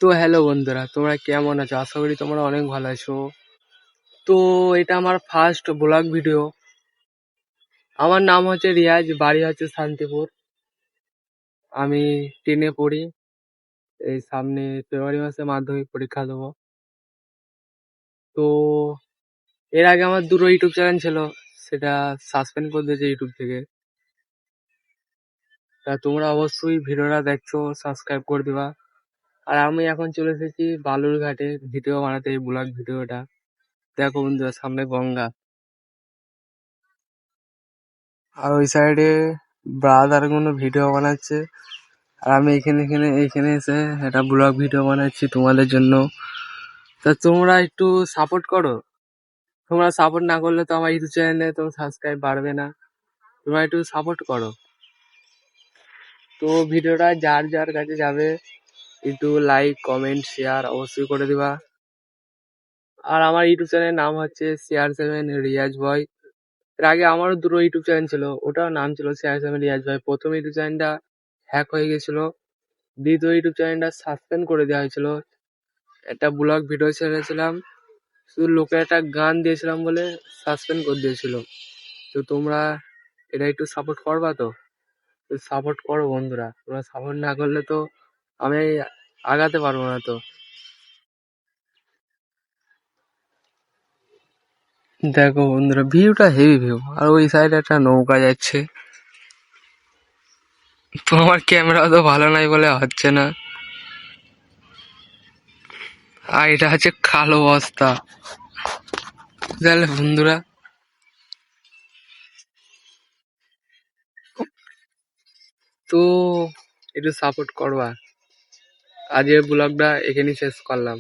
তো হ্যালো বন্ধুরা, তোমরা কেমন আছো? আশা করি তোমরা অনেক ভালো আছো। তো এটা আমার ফার্স্ট ব্লগ ভিডিও। আমার নাম হচ্ছে রিয়াজ, বাড়ি হচ্ছে শান্তিপুর। আমি 10-এ পড়ি। এই সামনে ফেব্রুয়ারি মাসে মাধ্যমিক পরীক্ষা দেবো। তো এর আগে আমার দুটো ইউটিউব চ্যানেল ছিল, সেটা সাসপেন্ড করে দিয়েছে ইউটিউব থেকে। তা তোমরা অবশ্যই ভিডিওটা দেখছো, সাবস্ক্রাইব করে দিবা। আর আমি এখন চলে এসেছি বালুরঘাটে ভিডিও বানাতে, এই ব্লগ ভিডিওটা। দেখো বন্ধুরা, সামনে গঙ্গা, আর ওই সাইডে ব্রাদার কোনো ভিডিও বানাচ্ছে, আর আমি এখানে এসে একটা ব্লগ ভিডিও বানাচ্ছি তোমাদের জন্য। তা তোমরা একটু সাপোর্ট করো। তোমরা সাপোর্ট না করলে তো আমার ইউটিউব চ্যানেলে তো সাবস্ক্রাইব বাড়বে না। তোমরা একটু সাপোর্ট করো। তো ভিডিওটা যার যার কাছে যাবে একটু লাইক, কমেন্ট, শেয়ার অবশ্যই করে দিবা। আর আমার ইউটিউব চ্যানেলের নাম হচ্ছে CR7 রিয়াজ বয়। এর আগে আমারও দুটো ইউটিউব চ্যানেল ছিল, ওটার নাম ছিল CR7 রিয়াজ বয়। প্রথম ইউটিউব চ্যানেলটা হ্যাক হয়ে গেছিল, দ্বিতীয় ইউটিউব চ্যানেলটা সাসপেন্ড করে দেওয়া হয়েছিল। একটা ব্লগ ভিডিও ছেড়েছিলাম, শুধু লোকের একটা গান দিয়েছিলাম বলে সাসপেন্ড করে দিয়েছিল। তো তোমরা এটা একটু সাপোর্ট করবা তো? সাপোর্ট করো বন্ধুরা, তোমরা সাপোর্ট না করলে তো আমি আগাতে পারবো না। তো দেখো বন্ধুরা, ভিউটা হেভি ভিউ, আর ওই সাইডে একটা নৌকা যাচ্ছে। তো আমার ক্যামেরা তো ভালো নাই বলে হচ্ছে না। আর এটা হচ্ছে কালো বস্তা। তাহলে বন্ধুরা, তো একটু সাপোর্ট করবা। আজকের ব্লগটা এখানেই শেষ করলাম।